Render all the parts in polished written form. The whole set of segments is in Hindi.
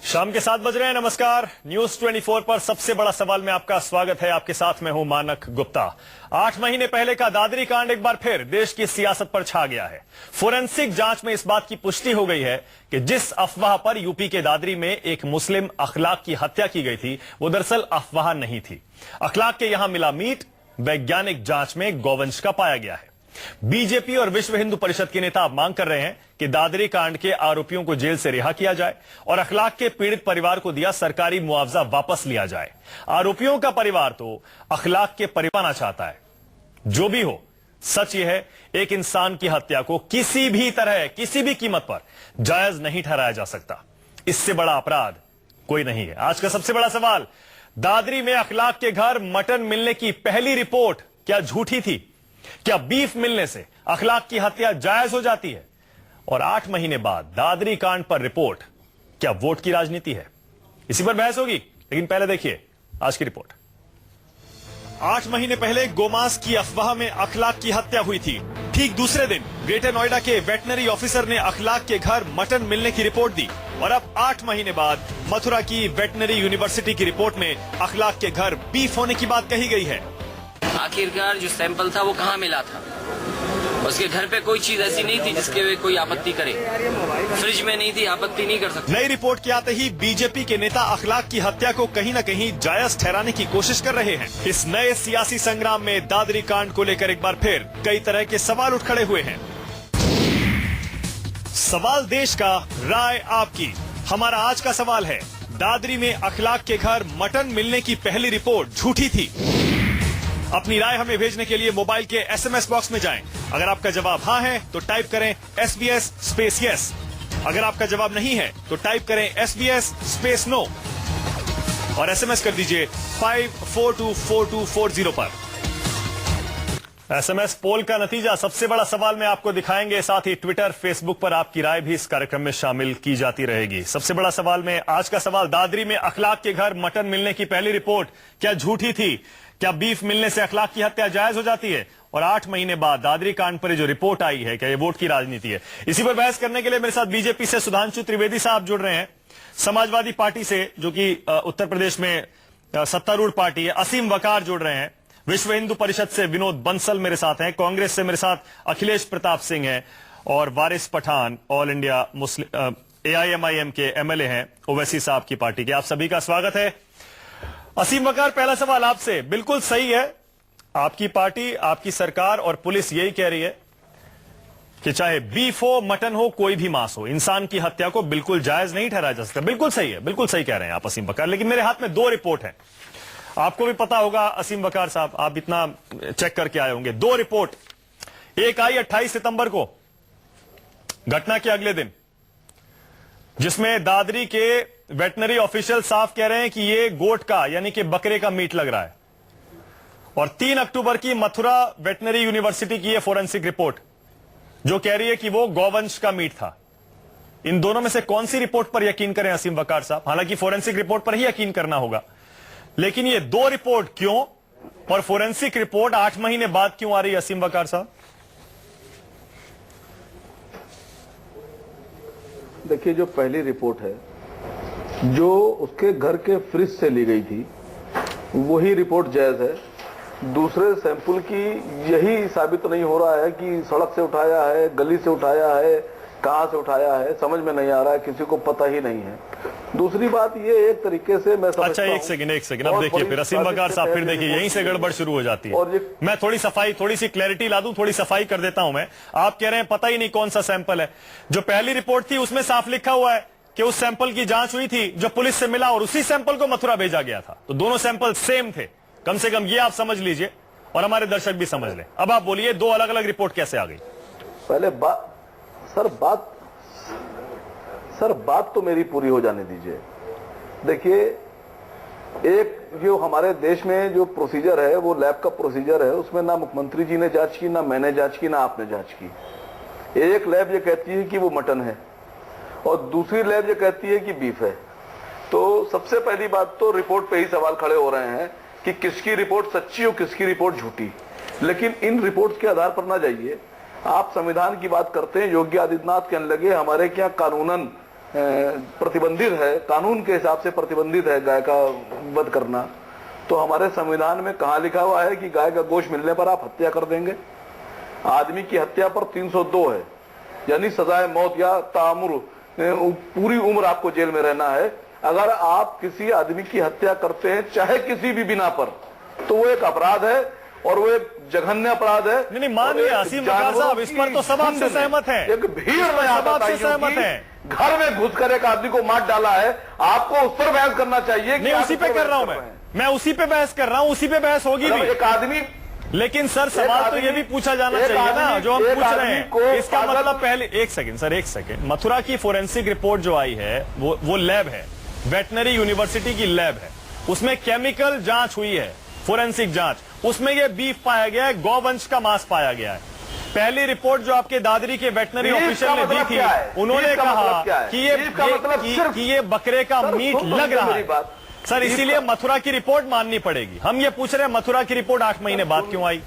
शाम के 7 बज रहे हैं। नमस्कार। न्यूज 24 पर सबसे बड़ा सवाल में आपका स्वागत है। आपके साथ मैं हूं मानक गुप्ता। 8 महीने पहले का दादरी कांड एक बार फिर देश की सियासत पर छा गया है। फोरेंसिक जांच में इस बात की पुष्टि हो गई है कि जिस अफवाह पर यूपी के दादरी में एक मुस्लिम अखलाक की हत्या की गई थी, वो दरअसल अफवाह नहीं थी। अखलाक के यहां मिला मीट वैज्ञानिक जांच में गौवंश का पाया गया है। बीजेपी और विश्व हिंदू परिषद के नेता अब मांग कर रहे हैं कि दादरी कांड के आरोपियों को जेल से रिहा किया जाए और अखलाक के पीड़ित परिवार को दिया सरकारी मुआवजा वापस लिया जाए। आरोपियों का परिवार तो अखलाक के परिवार चाहता है। जो भी हो, सच यह है, एक इंसान की हत्या को किसी भी तरह, किसी भी कीमत पर जायज नहीं ठहराया जा सकता। इससे बड़ा अपराध कोई नहीं है। आज का सबसे बड़ा सवाल, दादरी में अखलाक के घर मटन मिलने की पहली रिपोर्ट क्या झूठी थी? क्या बीफ मिलने से अखलाक की हत्या जायज हो जाती है? और 8 महीने बाद दादरी कांड पर रिपोर्ट, क्या वोट की राजनीति है? इसी पर बहस होगी, लेकिन पहले देखिए आज की रिपोर्ट। 8 महीने पहले गोमांस की अफवाह में अखलाक की हत्या हुई थी। ठीक दूसरे दिन ग्रेटर नोएडा के वेटनरी ऑफिसर ने अखलाक के घर मटन मिलने की रिपोर्ट दी और अब 8 महीने बाद मथुरा की वेटनरी यूनिवर्सिटी की रिपोर्ट में अखलाक के घर बीफ होने की बात कही गई है। आखिरकार जो सैंपल था वो कहाँ मिला था? उसके घर पे कोई चीज ऐसी नहीं थी जिसके वे कोई आपत्ति करे। फ्रिज में नहीं थी, आपत्ति नहीं कर सकते। नई रिपोर्ट के आते ही बीजेपी के नेता अखलाक की हत्या को कहीं न कहीं जायज ठहराने की कोशिश कर रहे हैं। इस नए सियासी संग्राम में दादरी कांड को लेकर एक बार फिर कई तरह के सवाल उठ खड़े हुए हैं। सवाल देश का, राय आपकी। हमारा आज का सवाल है, दादरी में अखलाक के घर मटन मिलने की पहली रिपोर्ट झूठी थी? अपनी राय हमें भेजने के लिए मोबाइल के SMS बॉक्स में जाएं। अगर आपका जवाब हाँ है तो टाइप करें SBS स्पेस यस। अगर आपका जवाब नहीं है तो टाइप करें SBS स्पेस नो और SMS कर दीजिए 54242440 पर। SMS पोल का नतीजा, सबसे बड़ा सवाल में आपको दिखाएंगे। साथ ही ट्विटर, फेसबुक पर आपकी राय भी इस कार्यक्रम में शामिल की जाती रहेगी। सबसे बड़ा सवाल में आज का सवाल, दादरी में अखलाक के घर मटन मिलने की पहली रिपोर्ट क्या झूठी थी? क्या बीफ मिलने से अखलाक की हत्या जायज हो जाती है? और 8 महीने बाद दादरी कांड पर जो रिपोर्ट आई है, क्या ये वोट की राजनीति है? इसी पर बहस करने के लिए मेरे साथ बीजेपी से सुधांशु त्रिवेदी साहब जुड़ रहे हैं, समाजवादी पार्टी से जो कि उत्तर प्रदेश में सत्तारूढ़ पार्टी है, असीम वकार जुड़ रहे हैं, विश्व हिंदू परिषद से विनोद बंसल मेरे साथ हैं, कांग्रेस से मेरे साथ अखिलेश प्रताप सिंह हैं और Waris Pathan all India Muslim AIMIM के MLA हैं, ओवैसी साहब की पार्टी के। आप सभी का स्वागत है। असीम वकार, पहला सवाल आपसे। बिल्कुल सही है, आपकी पार्टी, आपकी सरकार और पुलिस यही कह रही है कि चाहे बीफ हो, मटन हो, कोई भी मांस हो, इंसान की हत्या को बिल्कुल जायज नहीं ठहराया जा सकता। बिल्कुल सही है, बिल्कुल सही कह रहे हैं आप असीम वकार। लेकिन मेरे हाथ में 2 रिपोर्ट है, आपको भी पता होगा असीम वकार साहब, आप इतना चेक करके आए होंगे। 2 रिपोर्ट, एक आई 28 सितंबर को, घटना के अगले दिन, जिसमें दादरी के वेटनरी ऑफिशियल साफ कह रहे हैं कि ये गोट का यानी कि बकरे का मीट लग रहा है। और 3 अक्टूबर की मथुरा वेटनरी यूनिवर्सिटी की ये फोरेंसिक रिपोर्ट जो कह रही है कि वो गौवंश का मीट था। इन दोनों में से कौन सी रिपोर्ट पर यकीन करें असीम वकार साहब? हालांकि फोरेंसिक रिपोर्ट पर ही यकीन करना होगा, लेकिन ये 2 रिपोर्ट क्यों और फोरेंसिक रिपोर्ट 8 महीने बाद क्यों आ रही है असीम वकार साहब? देखिए, जो पहली रिपोर्ट है जो उसके घर के फ्रिज से ली गई थी, वही रिपोर्ट जायज है। दूसरे सैंपल की यही साबित नहीं हो रहा है कि सड़क से उठाया है, गली से उठाया है, कहां से उठाया है, समझ में नहीं आ रहा है, किसी को पता ही नहीं है। दूसरी बात ये, एक तरीके से मैं अच्छा, एक सेकंड अब देखिए, फिर असीम वकार साहब, फिर देखिए यहीं से गड़बड़ शुरू हो जाती है। और मैं थोड़ी सी क्लैरिटी ला दूं, थोड़ी सफाई कर देता हूं मैं। आप कह रहे हैं पता ही नहीं कौन सा सैंपल है। जो पहली रिपोर्ट थी उसमें साफ लिखा हुआ है कि उस सैंपल की जांच हुई थी जो पुलिस से मिला और उसी सैंपल को मथुरा भेजा गया था। तो दोनों सैंपल सेम थे, कम से कम ये आप समझ लीजिए और हमारे दर्शक भी समझ लें। अब आप बोलिए, 2 अलग अलग रिपोर्ट कैसे आ गई? पहले बात तो मेरी पूरी हो जाने दीजिए। देखिए, एक जो हमारे देश में जो प्रोसीजर है, वो लैब का प्रोसीजर है, उसमें ना मुख्यमंत्री जी ने जांच की, ना मैंने जांच की, ना आपने जांच की। एक लैब ये कहती है कि वो मटन है और दूसरी लैब ये कहती है कि बीफ है। तो सबसे पहली बात तो रिपोर्ट पे ही सवाल खड़े हो रहे हैं कि किसकी रिपोर्ट सच्ची और किसकी रिपोर्ट झूठी। लेकिन इन रिपोर्ट के आधार पर ना जाइए। आप संविधान की बात करते हैं, योगी आदित्यनाथ कहने लगे हमारे क्या कानूनन प्रतिबंधित है, कानून के हिसाब से प्रतिबंधित है गाय का वध करना, तो हमारे संविधान में कहां लिखा हुआ है कि गाय का गोश्त मिलने पर आप हत्या कर देंगे? आदमी की हत्या पर 302 है, यानी सजाए मौत या तामुर, पूरी उम्र आपको जेल में रहना है। अगर आप किसी आदमी की हत्या करते हैं चाहे किसी भी बिना पर, तो वो एक अपराध है और वो एक जघन्य अपराध है। नहीं मान लिया असीम वकार साहब, इस पर तो सब आपसे सहमत हैं, एक भीड़ में आपसे सहमत हैं। घर में घुसकर एक आदमी को मार डाला है, आपको उस पर बहस करना चाहिए। नहीं उसी पे कर रहा हूं मैं उसी पे बहस कर रहा हूं, उसी पे बहस होगी भी। एक आदमी, लेकिन सर सवाल तो ये भी पूछा जाना चाहिए ना जो हम पूछ रहे हैं। इसका मतलब पहले एक सेकंड, मथुरा की फोरेंसिक रिपोर्ट जो आई है वो लैब है, वेटनरी यूनिवर्सिटी की लैब है, उसमें केमिकल जांच हुई है, फोरेंसिक जांच, उसमें ये बीफ पाया गया है, गौवंश का मांस पाया गया है। पहली रिपोर्ट जो आपके दादरी के वेटनरी ऑफिसर ने दी थी, उन्होंने कहा कि ये बकरे का मीट लग रहा है सर, इसीलिए मथुरा की रिपोर्ट माननी पड़ेगी। हम ये पूछ रहे हैं मथुरा की रिपोर्ट 8 महीने बाद क्यों आई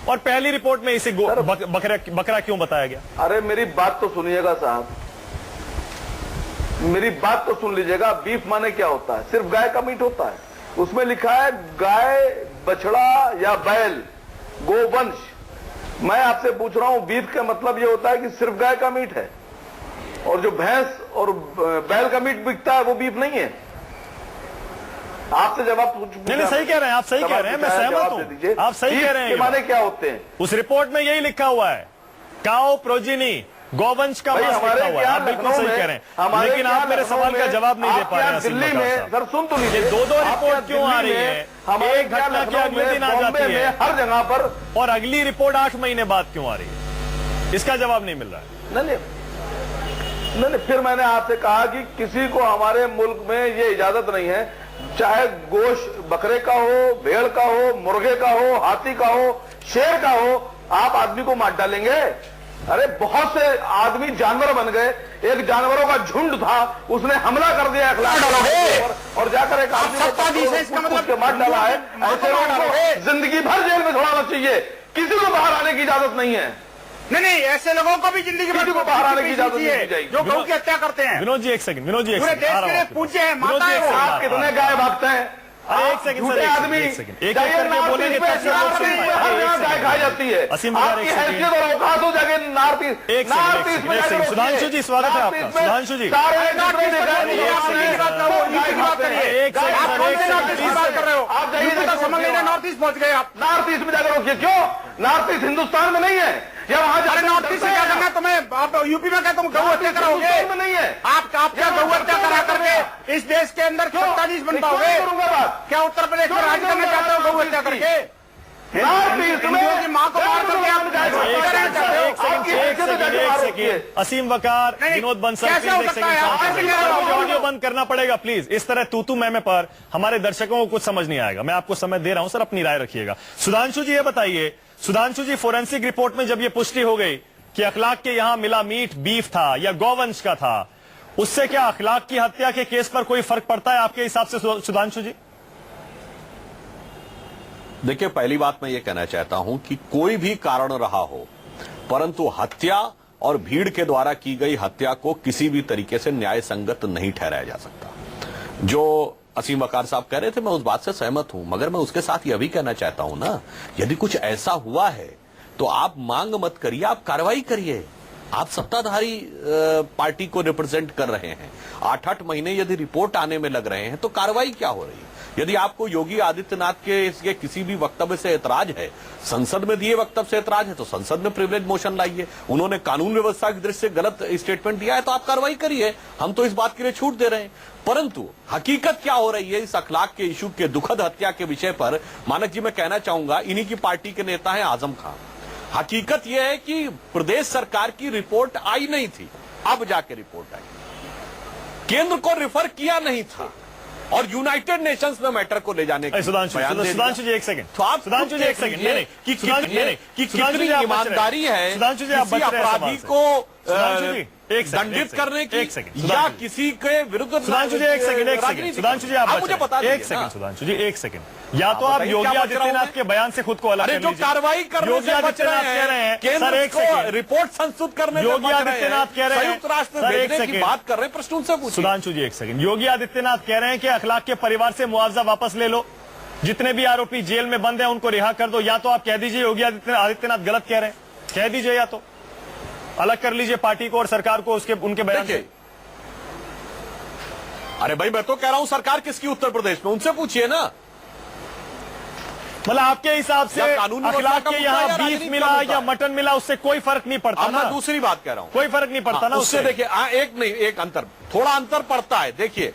और पहली रिपोर्ट में इसे बकरा क्यों बताया गया? अरे मेरी बात तो सुनिएगा साहब, मेरी बात तो सुन लीजिएगा। बीफ माने क्या होता है? सिर्फ गाय का मीट होता है। उसमें लिखा है गाय, बछड़ा या बैल, गोवंश। मैं आपसे पूछ रहा हूं, बीफ का मतलब यह होता है कि सिर्फ गाय का मीट है, और जो भैंस और बैल का मीट बिकता है वो बीफ नहीं है। आपसे जवाब नहीं सही कह रहे हैं आप, सही कह रहे हैं, मैं सहमत हूं, आप सही कह रहे हैं। माने क्या होते हैं? उस रिपोर्ट में यही लिखा हुआ है, काओ प्रोजिनी, गौवंश का मांस लिखा हुआ है। आप बिल्कुल सही कह रहे हैं, लेकिन आप मेरे सवाल का जवाब नहीं दे पा रहे हैं। दिल्ली में सर सुन तो लीजिए, दो रिपोर्ट क्यों आ रही है? एक घटना की अगले दिन आ जाती है हर जगह पर, और अगली रिपोर्ट 8 महीने बाद क्यों आ रही है? इसका जवाब नहीं मिल रहा है। नहीं, फिर मैंने आपसे कहा कि किसी को हमारे मुल्क में ये इजाजत नहीं है, चाहे गोश्त बकरे का हो, भेड़ का हो, मुर्गे का हो, हाथी का हो, शेर का हो, आप आदमी को मार डालेंगे। अरे बहुत से आदमी जानवर बन गए, एक जानवरों का झुंड था, उसने हमला कर दिया और जाकर एक आदमी को मार डाला है। ऐसे लोगों को जिंदगी भर जेल में छोड़ाना चाहिए, किसी को बाहर आने की इजाजत नहीं है। नहीं, ऐसे लोगों को भी जिंदगी भर को बाहर आने की इजाजत नहीं चाहिए जो गौ की हत्या करते हैं। विनोद जी एक सेकंड, पूरे देश के लिए पूछे हैं, माता है वो। आप कितने गाय भागते हैं? एक सेकंड सर, आदमी एक करके बोलेंगे हर जगह गाय खाई जाती है। आपकी हैसियत और औकात हो जाएगी नॉर्थ ईस्ट। सुधांशु जी स्वागत है आपका। सुधांशु जी आप समझ लेना, नॉर्थ ईस्ट पहुंच गए आप। नॉर्थ ईस्ट में जाकर रोकिए। क्यों? नॉर्थ ईस्ट हिंदुस्तान में नहीं है या वहां जाकर नॉर्थ ईस्ट से क्या करना तुम्हें? आप यूपी में क्या तुम गौ हत्या कराओगे? में नहीं है। आप क्या गौ हत्या करा करके इस देश के अंदर सत्ताधीश बन पाओगे? क्या उत्तर प्रदेश में राज करना चाहते हो गौ हत्या करके? नॉर्थ ईस्ट में की मां को मार करके आप असीम वकार, विनोद बंसल, ऑडियो बंद करना पड़ेगा प्लीज। इस तरह तू मैं पर हमारे दर्शकों को कुछ समझ नहीं आएगा। मैं आपको समय दे रहा हूं सर, अपनी राय रखिएगा। सुधांशु जी ये बताइए, सुधांशु जी फोरेंसिक रिपोर्ट में जब ये पुष्टि हो गई कि अखलाक के यहां मिला मीट बीफ था या गौवंश का था, उससे क्या अखलाक की हत्या के केस पर कोई फर्क पड़ता है आपके हिसाब से सुधांशु जी? देखिए, पहली बात मैं ये कहना चाहता हूं कि कोई भी कारण रहा हो, परंतु हत्या और भीड़ के द्वारा की गई हत्या को किसी भी तरीके से न्याय संगत नहीं ठहराया जा सकता। जो असीम वकार साहब कह रहे थे, मैं उस बात से सहमत हूं, मगर मैं उसके साथ यह भी कहना चाहता हूं ना, यदि कुछ ऐसा हुआ है तो आप मांग मत करिए, आप कार्रवाई करिए। आप सत्ताधारी पार्टी को रिप्रेजेंट कर रहे हैं, 8-8 महीने यदि रिपोर्ट आने में लग रहे हैं तो कार्रवाई क्या हो रही है? यदि आपको योगी आदित्यनाथ के इसके किसी भी वक्तव्य से ऐतराज है, संसद में दिए वक्तव्य से ऐतराज है, तो संसद में प्रिविलेज मोशन लाइए। उन्होंने कानून व्यवस्था की दृष्टि से गलत स्टेटमेंट दिया है तो आप कार्रवाई करिए, हम तो इस बात के लिए छूट दे रहे हैं। परंतु हकीकत क्या हो रही है इस अखलाक के इशू के दुखद हत्या के विषय पर, मानक जी मैं कहना चाहूंगा, इन्हीं की पार्टी के नेता हैं आजम खान। हकीकत यह है कि प्रदेश सरकार की रिपोर्ट आई नहीं थी, अब जाके रिपोर्ट आई, केंद्र को रिफर किया नहीं था और यूनाइटेड नेशंस में मैटर को ले जाने की सुधांशु जी एक सेकंड, तो आप सुधांशु जी एक सेकंड, कि कितनी ईमानदारी है सुधांशु जी आप अपराधी को सुधांशु जी, एक सेकंड, दंडित एक सेकंड, करने की एक सेकंड, या सुधांशु जी। किसी के विरुद्ध सुधांशु जी एक सेकंड, एक सेकंड, सुधांशु जी आप मुझे बच बता रहे हैं। एक दीजिए सेकंड ना। सुधांशु जी, एक सेकंड। या तो आप बताइए, योगी क्या बच रहा हूं आदित्यनाथ मैं? के बयान से खुद को अलग अरे कर जो लीजिए। कार्रवाई करने योगी से बच आदित्यनाथ रहे कह रहे हैं, केंद्र सर एक को सेकंड, रिपोर्ट संस्तुत करने से योगी बच रहे हैं, आदित्यनाथ कह रहे हैं, संयुक्त राष्ट्र सर, में एक भेजने की सेकंड। बात कर रहे हैं, प्रश्न उनसे पूछिए। सुधांशु जी एक सेकंड, योगी आदित्यनाथ कह रहे हैं कि अखलाक के परिवार से मुआवजा वापस ले लो, जितने भी आरोपी जेल में बंद हैं उनको रिहा कर दो। या तो आप कह दीजिए योगी आदित्यनाथ गलत कह रहे हैं, कह दीजिए, या तो अलग कर लीजिए पार्टी को और सरकार को उसके उनके बयान से। देखिए, अरे भाई मैं तो कह रहा हूं सरकार किसकी उत्तर प्रदेश में, उनसे पूछिए ना। मतलब आपके हिसाब से या कानूनी व्यवस्था अखलाक का के मुद्दा यहाँ या बीफ राजनीति मिला का मुद्दा या है? मटन मिला उससे कोई फर्क नहीं पड़ता अब ना, मैं दूसरी बात कह रहा हूं, कोई फर्क नहीं पड़ता ना उससे देखिए एक नहीं, एक अंतर, थोड़ा अंतर पड़ता है। देखिए,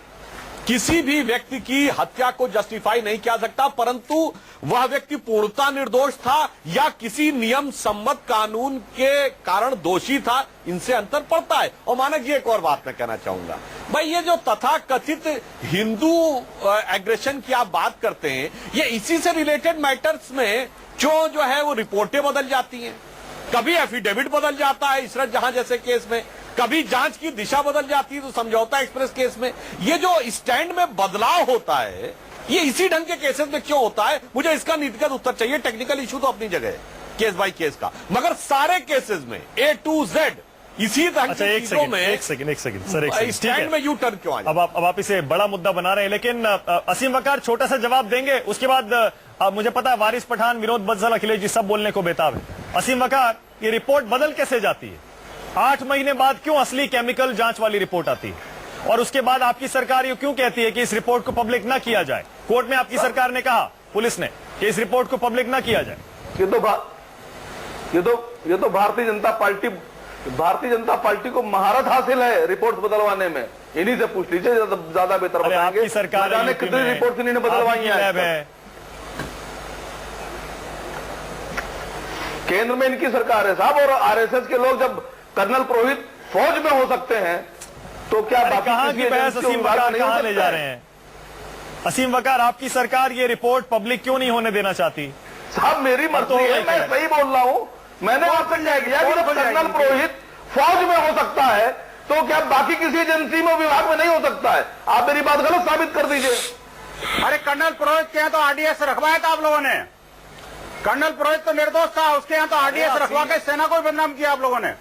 किसी भी व्यक्ति की हत्या को जस्टिफाई नहीं किया सकता, परंतु वह व्यक्ति पूर्णतः निर्दोष था या किसी नियम सम्मत कानून के कारण दोषी था, इनसे अंतर पड़ता है। और मानक जी एक और बात मैं कहना चाहूंगा, भाई ये जो तथाकथित हिंदू एग्रेशन की आप बात करते हैं, ये इसी से रिलेटेड मैटर्स में जो है वो रिपोर्टें बदल जाती हैं, कभी एफिडेविट बदल जाता है इशरत जहां जैसे केस में, कभी जांच की दिशा बदल जाती है तो समझौता एक्सप्रेस केस में। ये जो स्टैंड में बदलाव होता है, ये इसी ढंग के केसेस में क्यों होता है, मुझे इसका नीतिगत उत्तर चाहिए। टेक्निकल इशू तो अपनी जगह है केस बाय केस का, मगर सारे केसेस में A to Z इसी ढंग अच्छा की एक चीजों सेकंड, में एक सेकंड, एक सेकंड सर, एक सेकंड, ठीक स्टैंड है। में यू टर्न क्यों आ अब आप इसे बड़ा मुद्दा बना रहे हैं, लेकिन असीम वकार छोटा सा जवाब देंगे, उसके बाद मुझे पता है वारिस पठान, विनोद बंसल, अखिलेश जी सब बोलने को बेताब है। असीम वकार, ये रिपोर्ट बदल कैसे जाती है? 8 महीने बाद क्यों असली केमिकल जांच वाली रिपोर्ट आती है? और उसके बाद आपकी सरकार ये क्यों कहती है कि इस रिपोर्ट को पब्लिक ना किया जाए? कोर्ट में आपकी सरकार ने कहा, पुलिस ने, कि इस रिपोर्ट को पब्लिक ना किया जाए। ये तो भारतीय जनता पार्टी को महारत हासिल है रिपोर्ट बदलवाने में। इन्हीं से पूछ लीजिए, ज्यादा बेहतर अरे बताएंगे। आपकी सरकार न जाने कितनी रिपोर्ट इन्होंने बदलवाई है। केंद्र में इनकी सरकार है साहब, और आरएसएस के लोग जब कर्नल पुरोहित फौज में हो सकते हैं तो क्या बाकी कहां किसी की बहस एजेंसी असीम को विभाग वकार नहीं हो कहां ले सकता जा है? रहे हैं? असीम वकार, आपकी सरकार ये रिपोर्ट पब्लिक क्यों नहीं होने देना चाहती? साहब मेरी मर्जी है, मैं सही बोल रहा हूं। मैंने आपसे क्या किया कि जब कर्नल पुरोहित फौज में हो सकता है तो क्या बाकी किसी एजेंसी में विभाग में नहीं हो सकता है? आप मेरी बात गलत साबित कर दीजिए। अरे कर्नल पुरोहित के यहाँ तो आरडीएस रखवाया था आप लोगों ने। कर्नल पुरोहित तो निर्दोष था, उसके यहाँ तो आरडीएस रखवा के सेना को बदनाम किया आप लोगों ने।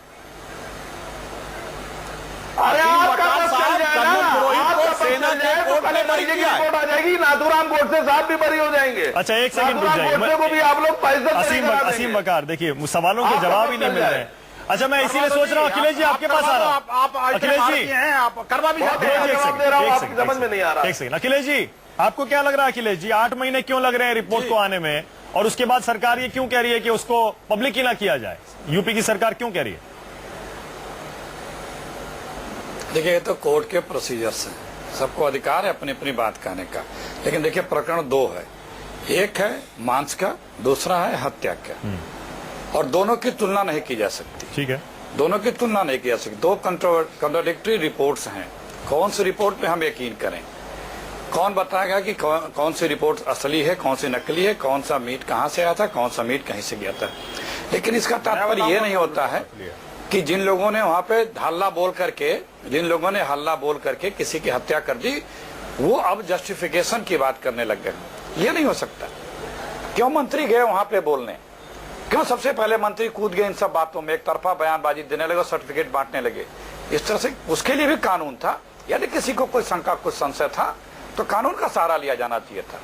अरे आपका वकार बस साहब, चल जाए ना, कर्नल पुरोहित को आपका बस सेना चल जाए के तो कोर्ट में कल बरी की किया है। रिपोर्ट आ जाएगी, नाथूराम गोडसे साहब भी बरी हो जाएंगे। अच्छा, एक सेकंड रुक नाथूराम जाइए। गोडसे को भी आप लोग पैसा असीम वकार, देखिए सवालों के आपका जवाब ही नहीं चल मिल जाए। रहे हैं। अच्छा, मैं इसीलिए सोच रहा हूँ अखिलेश जी आपके पास आ रहा हूँ। आप अखिलेश जी हैं, आप करवा भी सकते बहुत हैं। जवाब दे रहा हूं, आपकी समझ में नहीं आ रहा। एक सेकंड अखिलेश जी, आपको क्या लग रहा है अखिलेश जी, 8 महीने क्यों लग रहे हैं रिपोर्ट को आने में, और उसके बाद सरकार ये क्यों कह रही है कि उसको पब्लिक ही ना किया जाए? यूपी की सरकार क्यों कह रही है? देखिए, ये तो कोर्ट के प्रोसीजर्स हैं, सबको अधिकार है अपनी अपनी बात कहने का। लेकिन देखिए, प्रकरण 2 है, एक है मांस का, दूसरा है हत्या का, और दोनों की तुलना नहीं की जा सकती। ठीक है, दोनों की तुलना नहीं की जा सकती। 2 कंट्राडिक्टरी रिपोर्ट्स हैं। कौन सी रिपोर्ट पे हम यकीन करें? कौन बताएगा कि कौन सी रिपोर्ट असली है, कौन सी नकली है, कौन सा मीट कहां से आया था, कौन सा मीट कहीं से गया था? लेकिन इसका तात्पर्य ये नहीं होता है कि जिन लोगों ने वहां पे हल्ला बोल करके किसी की हत्या कर दी, वो अब जस्टिफिकेशन की बात करने लग गए। ये नहीं हो सकता। क्यों मंत्री गए वहां पे बोलने? क्यों सबसे पहले मंत्री कूद गए इन सब बातों में, एक तरफा बयानबाजी देने लगे, सर्टिफिकेट बांटने लगे? इस तरह से उसके लिए भी कानून था। यदि किसी को कोई शंका, कुछ संशय था तो कानून का सहारा लिया जाना चाहिए था।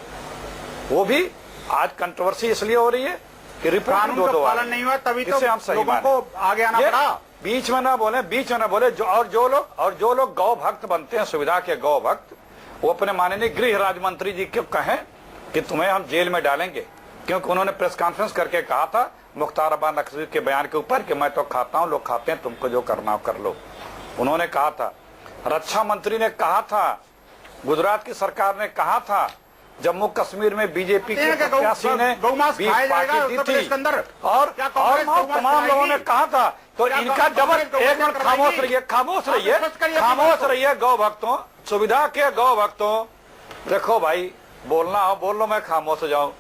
वो भी आज कंट्रोवर्सी इसलिए हो रही है कि रिपोर्ट कानून का पालन नहीं हुआ, तभी तो हम सही लोगों को आगे आना पड़ा। बीच में ना बोले जो लोग गौ भक्त बनते हैं, सुविधा के गौ भक्त, वो अपने माननीय गृह राज्य मंत्री जी को कहें कि तुम्हें हम जेल में डालेंगे, क्योंकि उन्होंने प्रेस कॉन्फ्रेंस करके कहा था मुख्तार अब्बास नकवी के बयान के ऊपर कि मैं तो खाता हूं, लोग खाते हैं, तुमको जो करना हो कर लो। उन्होंने कहा था। रक्षा मंत्री ने कहा था, गुजरात की सरकार ने कहा था, जम्मू कश्मीर में बीजेपी के प्रत्याशी ने गौमांस खाया जाएगा उत्तर प्रदेश के अंदर, और तमाम लोगों ने कहा था। तो इनका डबल, एक मिनट खामोश रहिए गौ भक्तों, सुविधा के गौ भक्तों। देखो भाई, बोलना हो बोल लो, मैं खामोश हो जाऊं।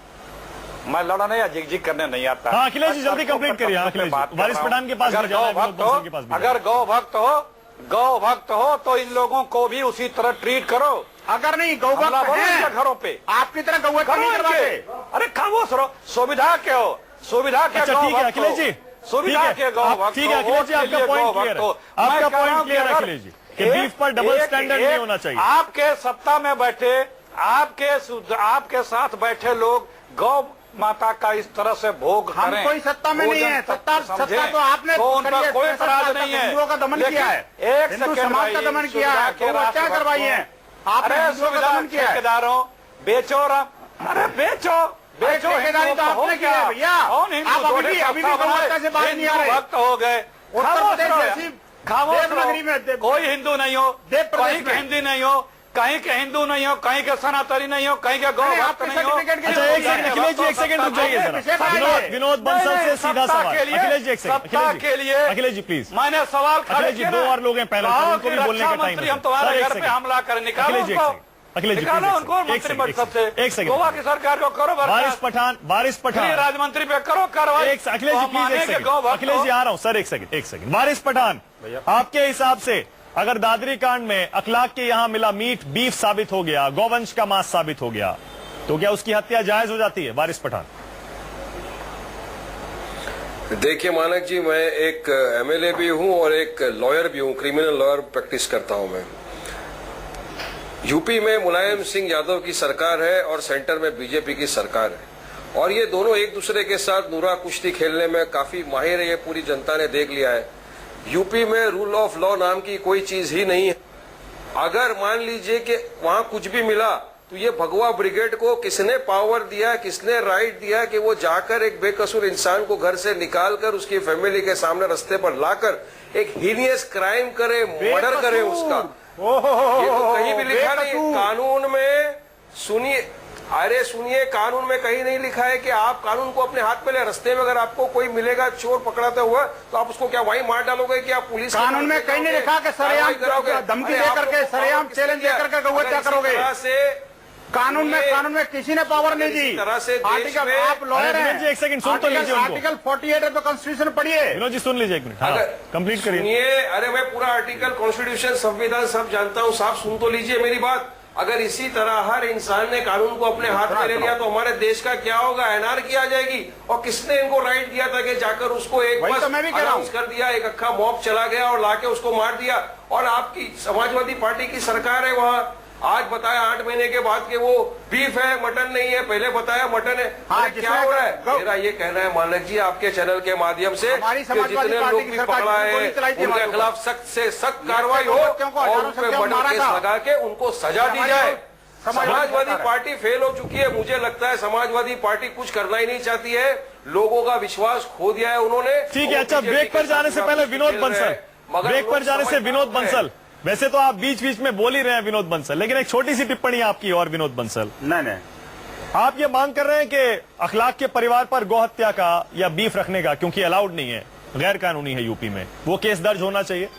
मैं लड़ने या जिग करने नहीं आता। हाँ, अखिलेश जी जल्दी कंप्लीट करिए। हाँ, अखिलेश जी, वारिस पठान के पास भी जाना है, विनोद बंसल के पास भी जाना है। अगर गौ भक्त हो तो इन लोगों को भी उसी तरह ट्रीट करो। अगर नहीं गौ भक्त हैं घरों पे आपकी तरह गौ नहीं करवाते। अरे खामोश रहो, सुविधा के हो, सुविधा के अच्छा, गौ ठीक है भक्त अखिलेश हो। जी, सुविधा ठीक के है, गौ भक्त ठीक है हो, अखिलेश जी, वोट के आपका लिए पॉइंट गौ क्लियर भक्त है। हो। आपका मैं कह रहा पॉइंट हूं क्लियर है कि अगर अखिलेश जी कि बीफ पर डबल स्टैंडर्ड नहीं होना चाहिए। आपके सत्ता में बैठे, आपके साथ बैठे लोग गौ माता का इस तरह से भोग हम करें, कोई सत्ता में नहीं है। सत्ता तो आपने तो उनका करी है, कोई 63 एतराज साल नहीं तक है। हिंदुओं का दमन किया है, एक हिंदू सेकंड समाज का भाई, दमन किया है, सुविधा के गौ हत्या राष्ट्र करवाई है, आपने अरे हिंदुओं का सुविधा दमन किया है। ठेकेदारों बेचो अरे बेचो ठेकेदारी तो आपने की है भैया। आप अभी भी गौ हत्या से बाहर नहीं आ रहे। भक्त हो गए। उत्तर प्रदेश जैसी खामोश देवनगरी में रहो। कोई हिंदू नहीं हो, देव प्रदेश कहीं के में। हिंदी नहीं हो, कहीं के हिंदू नहीं हो, कहीं के सनातनी नहीं हो, कहीं के गौ नहीं, भक्त आपके नहीं हो। सर्टिफिकेट के अच्छा, लिए एक सेकंड अखिलेश जी, एक सेकंड रुक जाइए जरा। विनोद बंसल से सीधा सवाल। अखिलेश जी एक सेकंड, अखिलेश जी प्लीज। मैंने सवाल अखिलेश जी, दो और लोग हैं पैनल पर, उनको भी बोलने का टाइम है। हम तुम्हारे सर, एक घर पे सेकंड। हमला कर निकालो अखिलेश जी, एक उनको। सेकंड। अखिलेश जी निकालो प्लीज, उनको एक सेकंड, मंत्रिमंडल से। एक सेकंड। गोवा की सरकार को करो वारिस बर्खास्त। पठान राजमंत्री पे करो कार्रवाई। अखिलेश जी प्लीज एक सेकंड। अखिलेश जी आ रहा हूं सर, एक सेकंड। वारिस पठान, आपके हिसाब से अगर दादरी कांड में अखलाक के यहां मिला मीट बीफ साबित हो गया, गौवंश का मांस साबित हो गया, तो क्या उसकी हत्या जायज हो जाती है? वारिस पठान। देखिए मानक जी, मैं एक एमएलए भी हूं और एक लॉयर भी हूं, क्रिमिनल लॉयर प्रैक्टिस करता हूं मैं। यूपी में मुलायम सिंह यादव की सरकार है और सेंटर में बीजेपी की सरकार है, और ये दोनों एक दूसरे के साथ नूरा कुश्ती खेलने में काफी माहिर है, ये पूरी जनता ने देख लिया है। यूपी में रूल ऑफ लॉ नाम की कोई चीज ही नहीं है। अगर मान लीजिए कि वहां कुछ भी मिला तो ये भगवा ब्रिगेड को किसने पावर दिया, किसने राइट दिया कि वो जाकर एक बेकसूर इंसान को घर से निकालकर उसकी फैमिली के सामने रास्ते पर लाकर एक हीनियस क्राइम करे, मर्डर करे उसका? ये तो कहीं भी लिखा नहीं कानून में। सुनिए, अरे सुनिए, कानून में कहीं नहीं लिखा है कि आप कानून को अपने हाथ में ले। रास्ते में अगर आपको कोई मिलेगा चोर पकड़ाता हुआ तो आप उसको क्या वहीं मार डालोगे कि आप पुलिस? कानून में कहीं नहीं लिखा कि सरेआम धमकी देकर के, सरेआम चैलेंज देकर के गौ हत्या करोगे। कानून में किसी ने पावर नहीं दी। तरह से आर्टिकल, आप लॉयर हैं, एक सेकंड सुन तो लीजिए उनको। आर्टिकल 48 ऑफ द कॉन्स्टिट्यूशन पढ़िए। विनोद जी सुन लीजिए एक मिनट, कंप्लीट करिए। सुनिए, अरे मैं पूरा आर्टिकल, कॉन्स्टिट्यूशन, संविधान सब जानता हूँ, साफ सुन तो लीजिए मेरी बात। अगर इसी तरह हर इंसान ने कानून को अपने हाथ में ले लिया तो हमारे देश का क्या होगा? एनआरकी आ जाएगी। और किसने इनको राइट दिया था कि जाकर उसको एक बस अनाउंस कर दिया, एक अक्खा मॉब चला गया और लाके उसको मार दिया? और आपकी समाजवादी पार्टी की सरकार है वहां। आज बताया 8 महीने के बाद कि वो बीफ है, मटन नहीं है, पहले बताया मटन है। हाँ, क्या हो रहा है? मेरा ये कहना है मानक जी, आपके चैनल के माध्यम से, हमारी कि जितने लोग भी पकड़ा है उनके खिलाफ सख्त से सख्त कार्रवाई हो और उन पे मर्डर केस लगा के उनको सजा दी जाए। समाजवादी पार्टी फेल हो चुकी है। मुझे लगता है समाजवादी पार्टी कुछ करना ही नहीं चाहती है। लोगों का विश्वास खो दिया है उन्होंने। ठीक है, अच्छा ब्रेक पर जाने से पहले विनोद बंसल, ब्रेक पर जाने से विनोद बंसल, वैसे तो आप बीच बीच में बोल ही रहे हैं विनोद बंसल, लेकिन एक छोटी सी टिप्पणी आपकी और विनोद बंसल। नहीं, आप ये मांग कर रहे हैं कि अखलाक के परिवार पर गौहत्या का या बीफ रखने का, क्योंकि अलाउड नहीं है, गैर कानूनी है यूपी में, वो केस दर्ज होना चाहिए?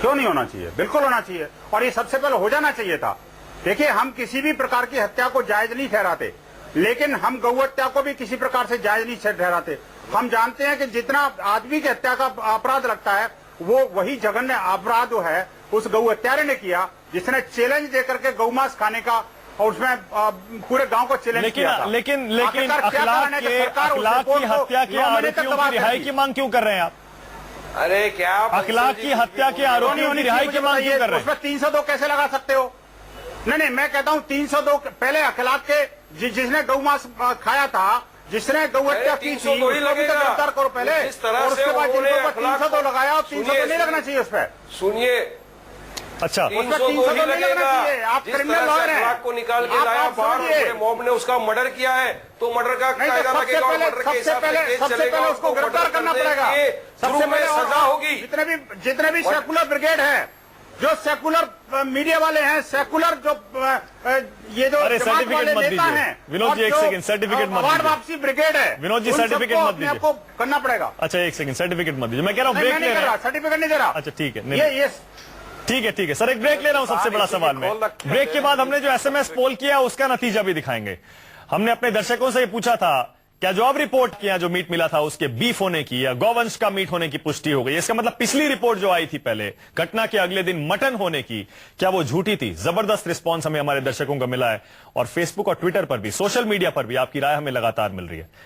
क्यों नहीं होना चाहिए? बिल्कुल होना चाहिए, और ये सबसे पहले हो जाना चाहिए था। देखिए, हम किसी भी प्रकार की हत्या को जायज नहीं ठहराते, लेकिन हम गौ हत्या को भी किसी प्रकार से जायज नहीं ठहराते। हम जानते हैं कि जितना आदमी की हत्या का अपराध लगता है वो वही जघन्य अपराध जो है उस गौ हत्यारे ने किया, जिसने चैलेंज देकर के गौ मांस खाने का, और उसमें पूरे गांव को चैलेंज किया था। लेकिन अखलाक की हत्या के आरोपियों की रिहाई की मांग क्यों कर रहे हैं आप? अरे क्या अखलाक की हत्या के आरोपियों की रिहाई की मांग क्यों कर रहे हैं? उसमें 302 कैसे लगा सकते हो? नहीं, मैं कहता हूं 302 पहले अखलाक के जिसने गौ मांस खाया था, जिसने गौ हत्या की थी, उसको भी गिरफ्तार करो पहले, और उसके बाद जिनको 302 लगाया, और 302 नहीं लगना चाहिए उस पर। सुनिए, अच्छा, उसमें 302 नहीं लगना चाहिए। आप क्रिमिनल लॉयर हैं, को निकाल के लाया बाहर, पूरे मॉब ने उसका मर्डर किया है तो मर्डर का कायदा लगेगा, मर्डर के हिसाब से केस चलेगा, उसको गिरफ्तार करना पड़ेगा। सबसे पहले सजा होगी। जितने भी सेकुलर ब्रिगेड है, जो सेकुलर मीडिया वाले हैं, सेकुलर जो ये जो सर्टिफिकेट मत दीजिए विनोद जी, एक सेकंड, सर्टिफिकेट मत दीजिए। वापसी ब्रिगेड है विनोद जी, सर्टिफिकेट मत दीजिए, आपको करना पड़ेगा। अच्छा एक सेकंड, सर्टिफिकेट मत दीजिए, मैं कह रहा हूँ ब्रेक ले रहा हूँ, सर्टिफिकेट नहीं दे रहा। अच्छा ठीक है, ठीक है सर, एक ब्रेक ले रहा हूं सबसे बड़ा सवाल में। ब्रेक के बाद हमने जो एसएमएस पोल किया उसका नतीजा भी दिखाएंगे। हमने अपने दर्शकों से ये पूछा था क्या जो अब रिपोर्ट किया जो मीट मिला था उसके बीफ होने की या गौवंश का मीट होने की पुष्टि हो गई। इसका मतलब पिछली रिपोर्ट जो आई थी पहले घटना के अगले दिन मटन होने की, क्या वो झूठी थी? जबरदस्त रिस्पांस हमें हमारे दर्शकों का मिला है और फेसबुक और ट्विटर पर भी, सोशल मीडिया पर भी आपकी राय हमें लगातार मिल रही है।